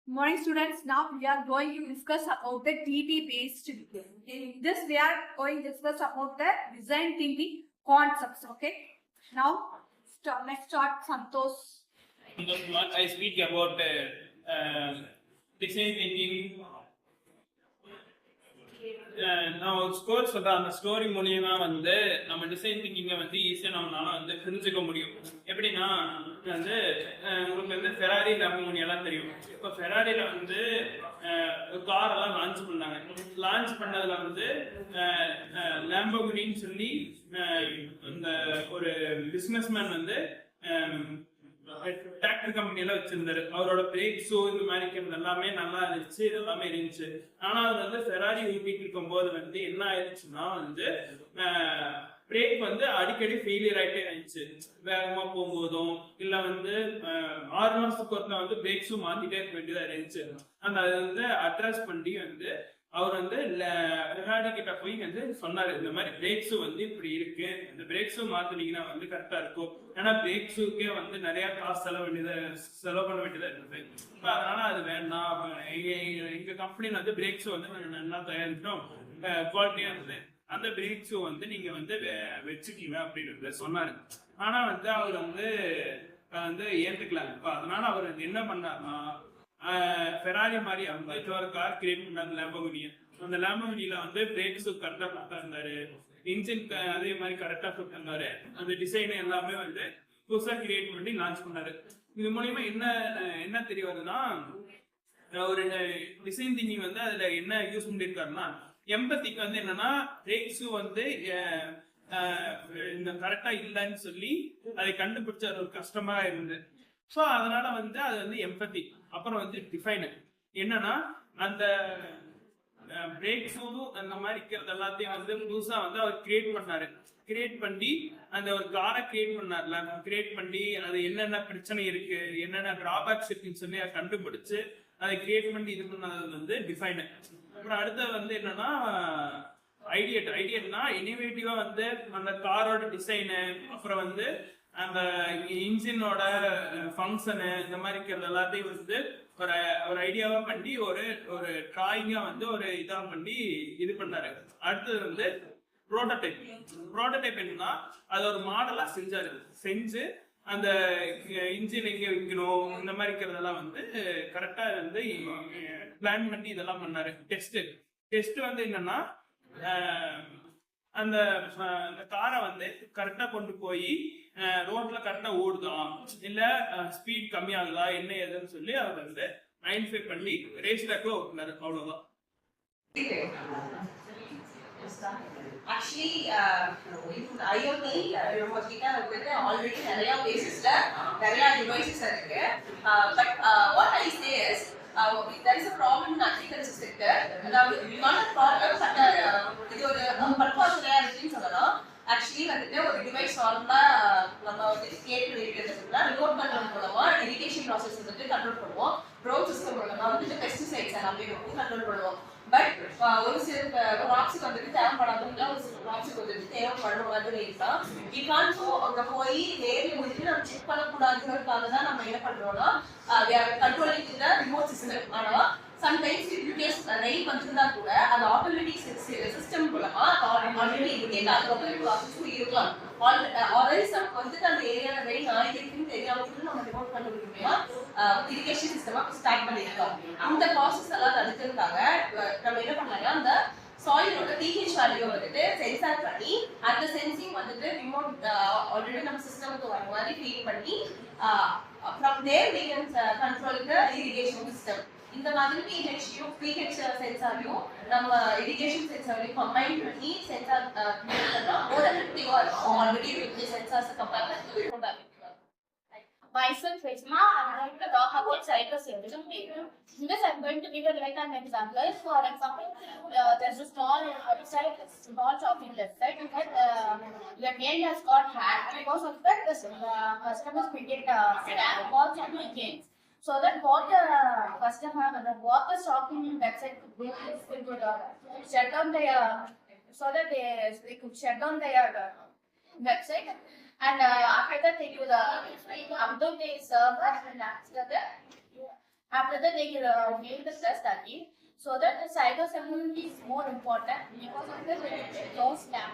Morning students, now we are going to discuss about the TT based. In this we are going to discuss about the design thinking concepts. Okay. Now let's start. Santosh. I speak about design thinking. நான் ஒரு story சொல்றேன். அந்த story மூலியமா வந்து நம்ம design திங்கிங்கை வந்து ஈஸியாக நம்மளால வந்து புரிஞ்சுக்க முடியும். எப்படின்னா வந்து உங்களுக்கு வந்து ஃபெராரி லேம்பர்கினி எல்லாம் தெரியும். இப்போ ஃபெராரியில வந்து கார் எல்லாம் லான்ச் பண்ணாங்க. லான்ச் பண்ணதுல வந்து லேம்பர்கினின்னு சொல்லி இந்த ஒரு பிஸ்னஸ்மேன் வந்து டிராக்டர் கம்பெனியில வச்சிருந்தாரு. அவரோட பிரேக் ஷூ இந்த மாதிரி எல்லாமே நல்லா இருந்துச்சு, இது எல்லாமே இருந்துச்சு. ஆனா அது வந்து ஃபெராரி ஊட்டிட்டு இருக்கும் போது வந்து என்ன ஆயிடுச்சுன்னா வந்து பிரேக் வந்து அடிக்கடி ஃபெயிலியர் ஆகிட்டே இருந்துச்சு. வேகமா போகும்போதும் இல்ல வந்து 6 மாசத்துக்கு ஒருத்தர் வந்து பிரேக் ஷூ மாத்திட்டே இருக்க வேண்டியதா இருந்துச்சு. அந்த அதை வந்து அட்ரஸ் பண்ணி வந்து அவர் வந்து ஃபெராரி கிட்ட போய் வந்து சொன்னாரு, இந்த மாதிரி பிரேக் ஷூ வந்து இப்படி இருக்கு, இந்த பிரேக் ஷூ மாத்தினீங்கன்னா வந்து கரெக்டா இருக்கும். ஏன்னா பிரேக் ஷூக்கே வந்து நிறைய காசு செலவு பண்ண வேண்டியதா இருக்குது. அதனால அது வேண்டாம், எங்க கம்பெனில வந்து பிரேக் ஷூ வந்து நாங்கள் நல்லா தயாரிச்சோம், குவாலிட்டியா இருந்தது, அந்த பிரேக் ஷூ வந்து நீங்க வந்து வச்சுக்கீங்க அப்படின்னு சொன்னாரு. ஆனா வந்து அவர் வந்து ஏற்றுக்கல. அதனால அவர் என்ன பண்ணாருன்னா ஃபெராரி மாதிரி அவங்க ஒரு கார் கிரியேட் பண்ணாங்க லேம்பர்கினியை. அந்த லேம்பர்கினியில வந்து பிரேக் ஷூ கரெக்டா கொடுத்தாரு, இன்ஜின் அதே மாதிரி கரெக்டா கொடுத்தாரு, அந்த டிசைன் எல்லாமே வந்து புதுசா கிரியேட் பண்ணி லான்ச் பண்ணாரு. இது மூலியமா என்ன தெரிய வருதுன்னா, ஒரு டிசைன் திங்கிங் வந்து அதுல என்ன யூஸ் பண்ணிருக்காருன்னா, எம்பத்திக்கு வந்து என்னன்னா பிரேக் ஷூ வந்து இந்த கரெக்டா இல்லைன்னு சொல்லி அதை கண்டுபிடிச்ச ஒரு கஷ்டமா இருந்தது. ஸோ அதனால வந்து அது வந்து எம்பத்தி. அப்புறம் வந்து டிஃபைனர் என்னன்னா, அந்த பிரேக் ஷூ அந்த மாதிரி இருக்கிறது எல்லாத்தையும் வந்து புதுசா வந்து அவர் கிரியேட் பண்ணாரு. கிரியேட் பண்ணி அந்த ஒரு காரை கிரியேட் பண்ணார்ல, கிரியேட் பண்ணி அது என்னென்ன பிரச்சனை இருக்கு, என்னென்ன டிராபேக்ஸ் இருக்குன்னு சொல்லி அதை கண்டுபிடிச்சு அதை கிரியேட் பண்ணி இது பண்ணது வந்து டிஃபைனர். அப்புறம் அடுத்தது வந்து என்னன்னா ஐடியட்னா இனோவேட்டிவா வந்து அந்த காரோட டிசைனு, அப்புறம் வந்து அந்த இன்ஜினோட ஃபங்க்ஷனு இந்த மாதிரி இருக்கிறது எல்லாத்தையும் வந்து ஒரு ஐடியாவா பண்ணி ஒரு டிராயிங்கா வந்து ஒரு இதா பண்ணி இது பண்ணாரு. அடுத்தது வந்து ப்ரோட்டோடைப் என்னன்னா அது ஒரு மாடலா செஞ்சு அந்த இன்ஜின் எங்க வைக்கணும் இந்த மாதிரி இருக்கிறதெல்லாம் வந்து கரெக்டா வந்து பிளான் பண்ணி இதெல்லாம் பண்ணாரு. டெஸ்ட் வந்து என்னன்னா அந்த காரை வந்து கரெக்டா கொண்டு போய் ரோட்ல கரெக்டா ஓடுதான் இல்ல ஸ்பீட் கம்மி ஆகுதா என்ன ஏதுன்னு சொல்லி அவர் வந்து ஐடென்டிஃபை பண்ணி ரேஸ் ட்ராக்ல ஓட்டுனாரு. அவ்வளவுதான். Actually, IoT நம்ம கிட்ட வந்து ஆல்ரெடி நிறைய பேசஸ்ல நிறைய டிவைசஸ் இருக்கு. But what I say is there is a problem in agriculture sector. அதாவது not a problem, but இது ஒரு பர்பஸ் இருக்குன்னு சொல்லலாம். ஆக்சுவலி வந்துட்டு ஒரு டிவைஸ் நார்மலா நம்ம வந்து கிரியேட் பண்ணிருக்கிறதுனா ரிமோட் கண்ட்ரோல் மூலமா இரிகேஷன் ப்ராசஸ் வந்துட்டு கண்ட்ரோல் பண்ணுவோம். ட்ரோன் சிஸ்டம் மூலமா வந்துட்டு பெஸ்டிசைட்ஸ் எல்லாமே வந்து கண்ட்ரோல் பண்ணுவோம். பட் ஒரு சில கிராப்ஸுக்கு வந்துட்டு தேவைப்படாதுன்னா ஒரு சில கிராப்ஸுக்கு வந்துட்டு தேவைப்படும் மாதிரி இருக்கலாம். இக்கான்ஸோ அங்க போய் நேரில் வந்துட்டு நம்ம செக் பண்ணக்கூடாதுங்கிறதுக்காக தான் நம்ம என்ன பண்றோம்னா கண்ட்ரோலிங் இந்த ரிமோட் சிஸ்டம். ஆனா சம்டைம்ஸ் இன்கேஸ் ரெயின் வந்திருந்தா கூட அது ஆட்டோமேட்டிக் சிஸ்டம் மூலமா ஆல்ரெடி இருக்கு, எல்லா ப்ராசஸும் இருக்கலாம். ஆல்ரெடி வந்துட்டு அந்த ஏரியால ரெயின் ஆகிருக்குன்னு தெரியாம நம்ம ரிமோட் கண்ட்ரோல் மூலமா இரிகேஷன் சிஸ்டமா ஸ்டார்ட் பண்ணிருக்கோம். அந்த ப்ராசஸ் எல்லாம் தடுக்கிறதுக்காக நம்ம என்ன பண்ணலாம்னா அந்த சாயிலோட pH வேல்யூ வந்துட்டு சென்சார் பண்ணி அந்த சென்சிங் வந்துட்டு ரிமோட் ஆல்ரெடி நம்ம சிஸ்டமுக்கு வர மாதிரி ஃபீட் பண்ணி from there we can control the irrigation system. இந்த மாதிரி pH சென்சாரையும் நம்ம இரிகேஷன் சென்சாரையும் கம்பைன் பண்ணி சென்சார் கிரியேட் பண்ணா more effective இருக்கும். ஆல்ரெடி இருக்கிற சென்சார்ஸ் கம்பேர் பண்ணி Myself, Reshma, I'm going to talk about cytosolium. In this, I'm going to give you like an example. For example, there's a small outside, small shop in left side, and the mail has got hacked. Because of that, the customers will get calls and emails. So that what the customer, what the shopping website could shut down their, so that they could shut down their website. And after that, they will upload the server, and after that, After that, they give the stress study so that the cybersecurity is more important because of the no snap.